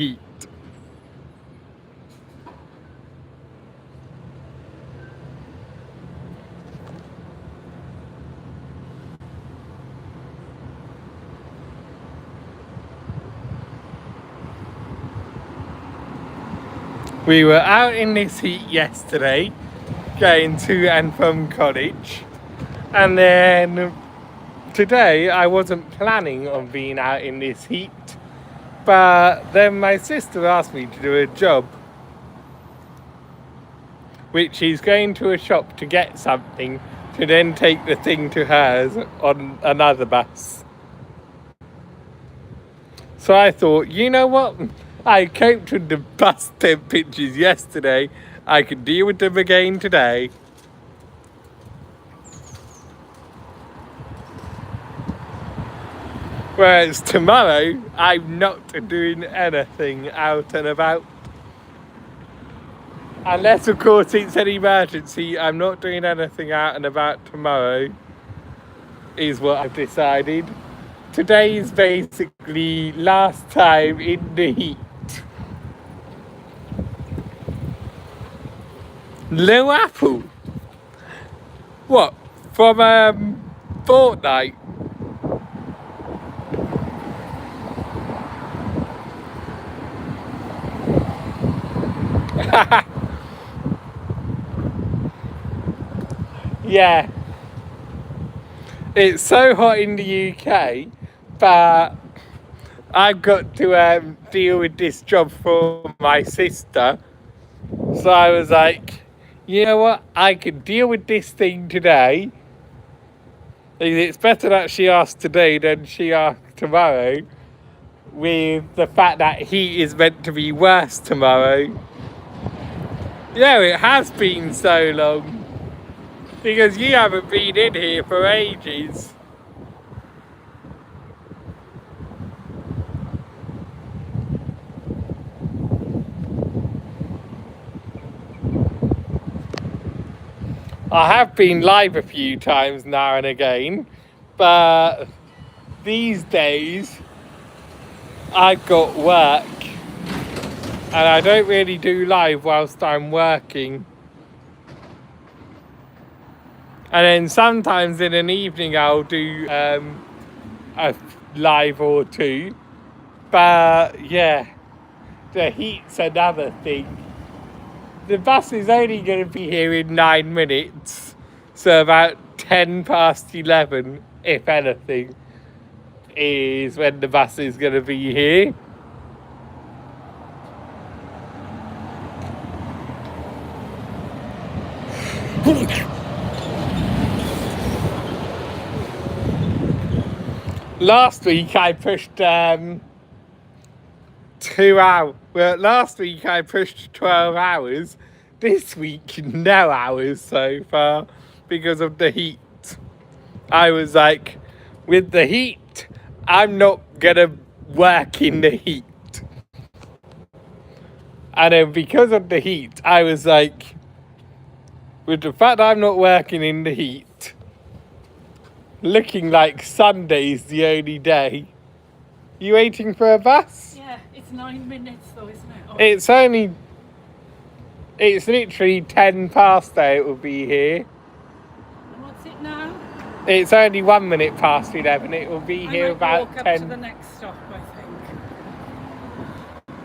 heat. We were out in this heat yesterday, going to and from college, and then today I wasn't planning on being out in this heat, but then my sister asked me to do a job, which is going to a shop to get something to then take the thing to hers on another bus. So I thought, you know what? I coped with the bus temperatures yesterday. I can deal with them again today. Whereas tomorrow, I'm not doing anything out and about. Unless, of course, it's an emergency, I'm not doing anything out and about tomorrow, is what I've decided. Today is basically last time in the heat. Lil Apple? What? From Fortnite? Yeah. It's so hot in the UK, but I've got to deal with this job for my sister. So I was like, you know what? I can deal with this thing today. It's better that she asks today than she asks tomorrow, with the fact that heat is meant to be worse tomorrow. Yeah, it has been so long. Because you haven't been in here for ages. I have been live a few times now and again, but these days I've got work and I don't really do live whilst I'm working. And then sometimes in an evening I'll do a live or two, but yeah, the heat's another thing. The bus is only going to be here in 9 minutes, so about 10 past 11, if anything, is when the bus is going to be here. Last week I pushed 2 hours. Well, last week I pushed 12 hours. This week, no hours so far because of the heat. I was like, with the heat, I'm not gonna work in the heat. And then because of the heat, I was like, with the fact I'm not working in the heat, looking like Sunday's the only day. You waiting for a bus? Yeah, it's 9 minutes though, isn't it? Oh. It's literally 10 past 8 it will be here. And what's it now? It's only 1 minute past 11. It will be here about walk 10. Up to the next stop, I think.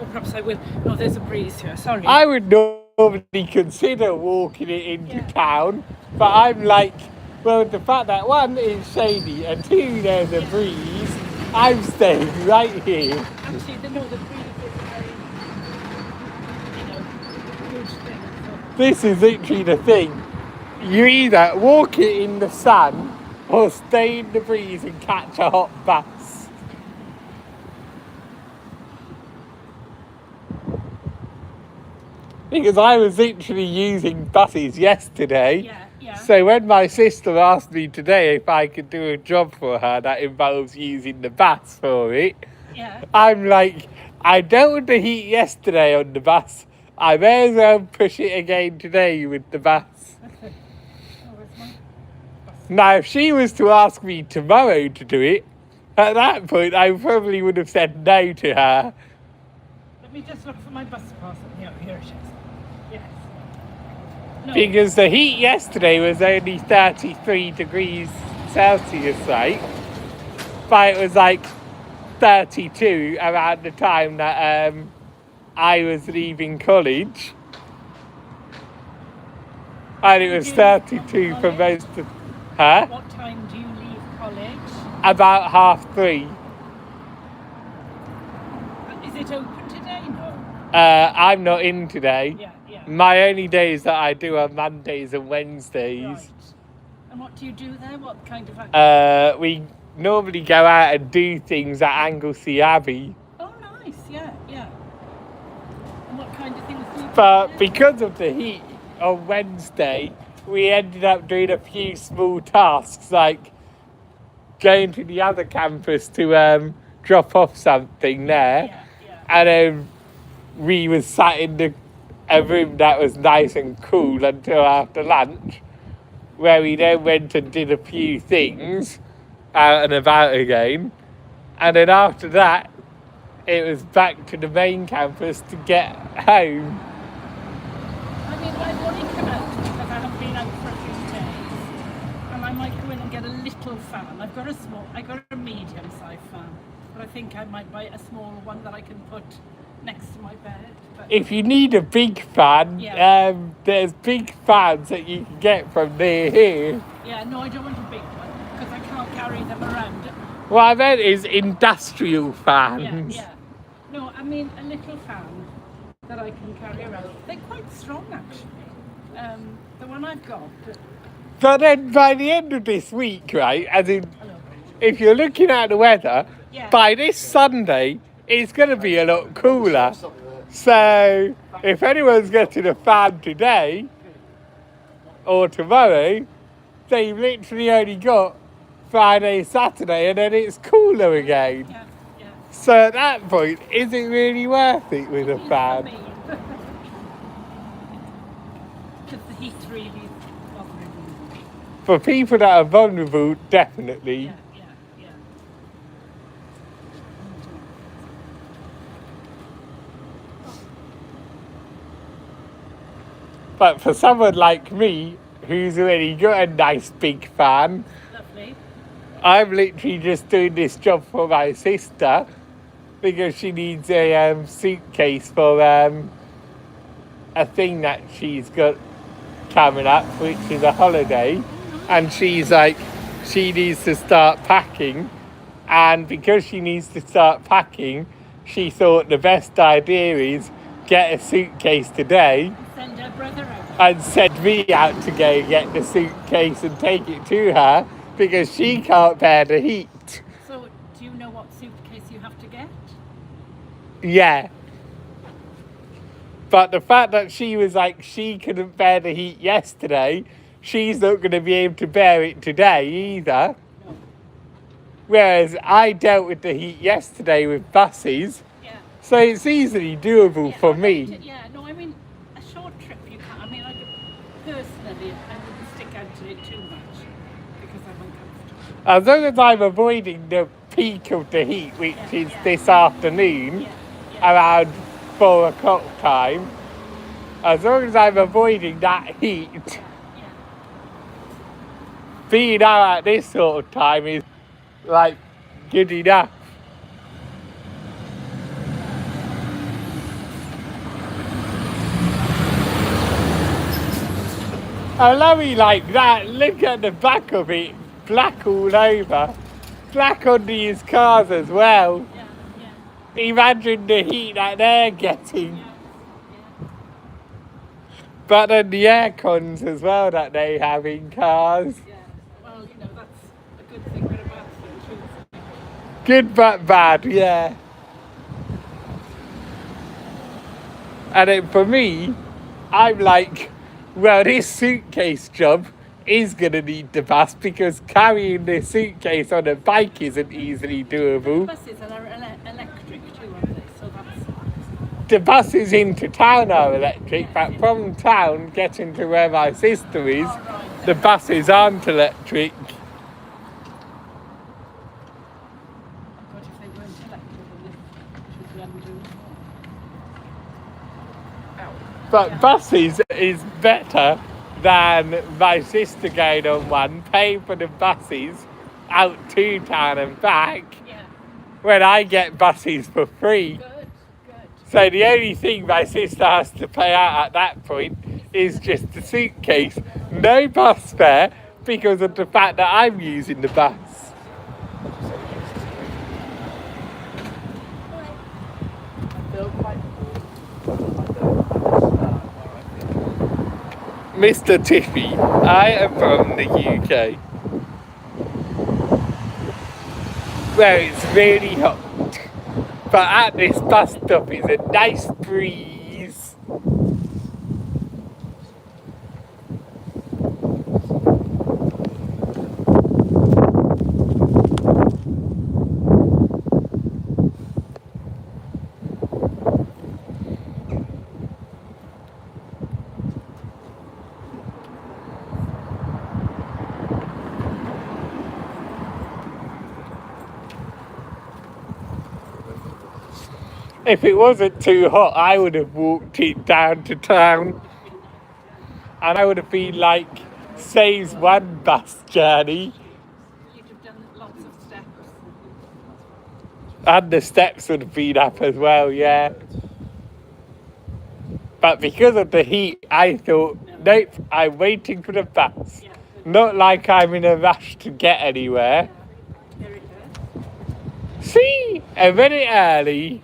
Or perhaps I will. No, there's a breeze here. Sorry. I would normally consider walking it into town, but I'm like, well, the fact that one, it's shady, and two, there's a breeze, I'm staying right here. Actually, the breeze is a very, huge thing. So. This is literally the thing. You either walk it in the sun or stay in the breeze and catch a hot bus. Because I was literally using buses yesterday. Yeah. So when my sister asked me today if I could do a job for her that involves using the bus for it, I'm like, I dealt with the heat yesterday on the bus. I may as well push it again today with the bus. Now, if she was to ask me tomorrow to do it, at that point I probably would have said no to her. me just look for my bus pass. Here it is. Yes. No. Because the heat yesterday was only 33 degrees Celsius, right? But it was like 32 around the time that I was leaving college. And it was 32 for most of... Huh? What time do you leave college? About 3:30. Is it open today? No. I'm not in today. Yeah. My only days that I do are Mondays and Wednesdays. Right. And what do you do there? What kind of activity? We normally go out and do things at Anglesey Abbey. Oh, nice. Yeah. And what kind of things do you do But there? because of the heat on Wednesday, we ended up doing a few small tasks, like going to the other campus to drop off something there. Yeah. And then we was sat in a room that was nice and cool until after lunch, where we then went and did a few things out and about again. And then after that, it was back to the main campus to get home. I mean, I've only come out because I have been out for a few days, and I might go in and get a little fan. I got a medium-sized fan, but I think I might buy a smaller one that I can put next to my bed. But If you need a big fan, Yeah. there's big fans that you can get from near here. yeah, no, I don't want a big one because I can't carry them around. What I meant is industrial fans. Yeah. No, I mean a little fan that I can carry around. They're quite strong, actually. The one I've got. But then by the end of this week, right, as in, Hello. if you're looking at the weather, Yeah. by this Sunday, it's going to be a lot cooler. So if anyone's getting a fan today or tomorrow, they've literally only got Friday, Saturday, and then it's cooler again. Yeah. So at that point, is it really worth it with a fan? Because the heat's really bothering me. For people that are vulnerable, definitely. Yeah. But for someone like me, who's already got a nice big fan, Lovely. I'm literally just doing this job for my sister because she needs a suitcase for a thing that she's got coming up, which is a holiday. And she's like, she needs to start packing. And because she needs to start packing, she thought the best idea is get a suitcase today Send her brother out. and send me out to go get the suitcase and take it to her because she can't bear the heat. So, do you know what suitcase you have to get? Yeah. But the fact that she was like, she couldn't bear the heat yesterday, she's not going to be able to bear it today either. No. Whereas I dealt with the heat yesterday with buses, Yeah. so it's easily doable for me. Yeah, no, I mean, a short trip you can't. I mean, personally, I wouldn't stick out to it too much because I'm uncomfortable. As long as I'm avoiding the peak of the heat, which is this afternoon, around 4 o'clock time, as long as I'm avoiding that heat, being out at this sort of time is like good enough. I love it like that. Look at the back of it, black all over, black under his cars as well. Imagine the heat that they're getting. But then the air cons as well that they have in cars. Yeah. Well, you know, that's a good thing, but a bad thing too. Good but bad, yeah. And then for me, I'm like, well, this suitcase job is going to need the bus because carrying the suitcase on a bike isn't easily doable. Buses are electric too, aren't they? So that's... The buses into town are electric, but from town getting to where my sister is, the buses aren't electric. What if they weren't electric and this should be undo? But buses is better than my sister going on one, paying for the buses out to town and back, Yeah. when I get buses for free. Good. So the only thing my sister has to pay out at that point is just the suitcase. No bus fare because of the fact that I'm using the bus. Mr. Tiffy, I am from the UK, where it's really hot. But at this bus stop is a nice breeze. If it wasn't too hot, I would have walked it down to town. And I would have been like, saves one bus journey. You'd have done lots of steps. And the steps would have been up as well, yeah. But because of the heat, I thought, nope, I'm waiting for the bus. Yeah. Not like I'm in a rush to get anywhere. Very good. See, a minute early.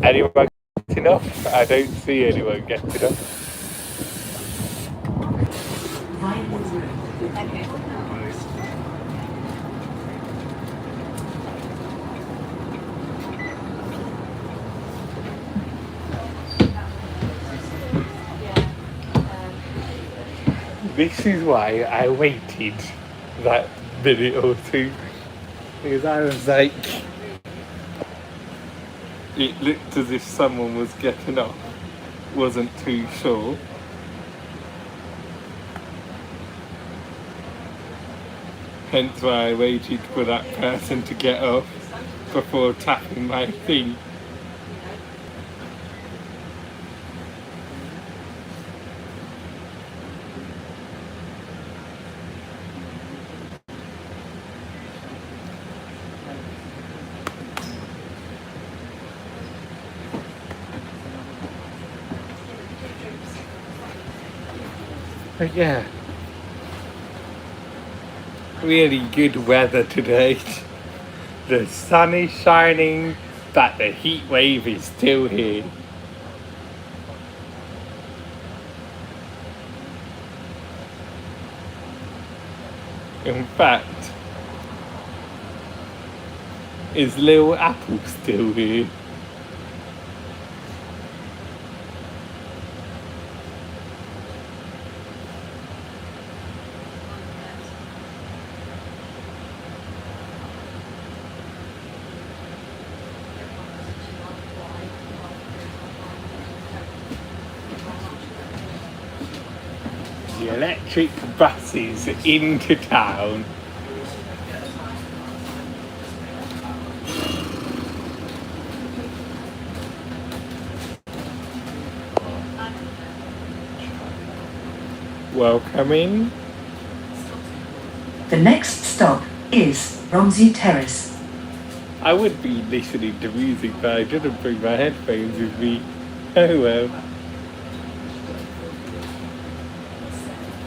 Anyone getting off? I don't see anyone getting off. This is why I waited that minute or two, because I was like, it looked as if someone was getting off, wasn't too sure. Hence why I waited for that person to get off before tapping my thing. But yeah, really good weather today. The sun is shining, but the heat wave is still here. In fact, is Little Apple still here? The electric buses into town. Welcome in. The next stop is Romsey Terrace. I would be listening to music, but I didn't bring my headphones with me. Oh well.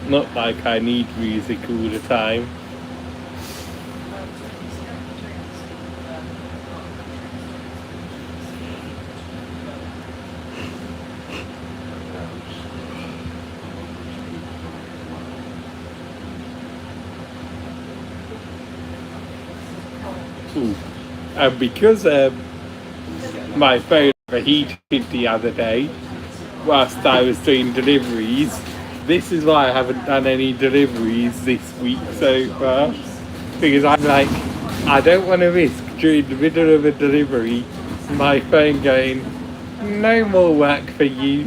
Not like I need music all the time. Ooh. And because my phone overheated the other day whilst I was doing deliveries, this is why I haven't done any deliveries this week so far, because I'm like, I don't want to risk during the middle of a delivery my phone going, no more work for you,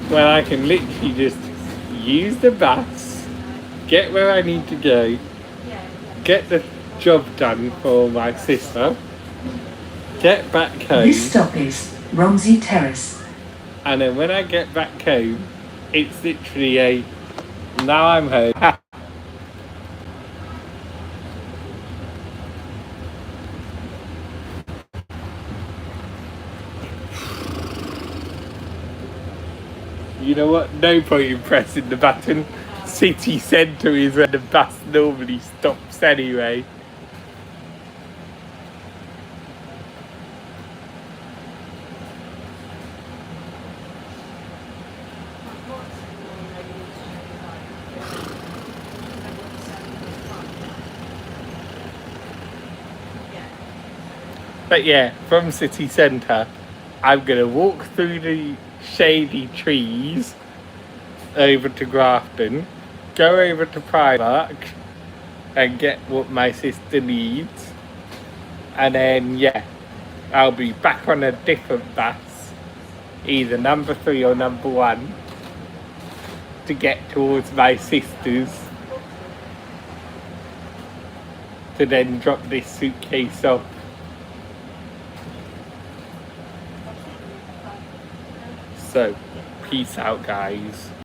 when I can literally just use the bus, get where I need to go, get the job done for my sister, get back home, This stop is Romsey Terrace. and then when I get back home, it's literally a now I'm home. You know what? No point in pressing the button. City centre is where the bus normally stops anyway. But yeah, from city centre, I'm gonna walk through the shady trees over to Grafton, go over to Primark and get what my sister needs, and then yeah, I'll be back on a different bus, either number 3 or number 1, to get towards my sister's, to then drop this suitcase off. So, peace out, guys.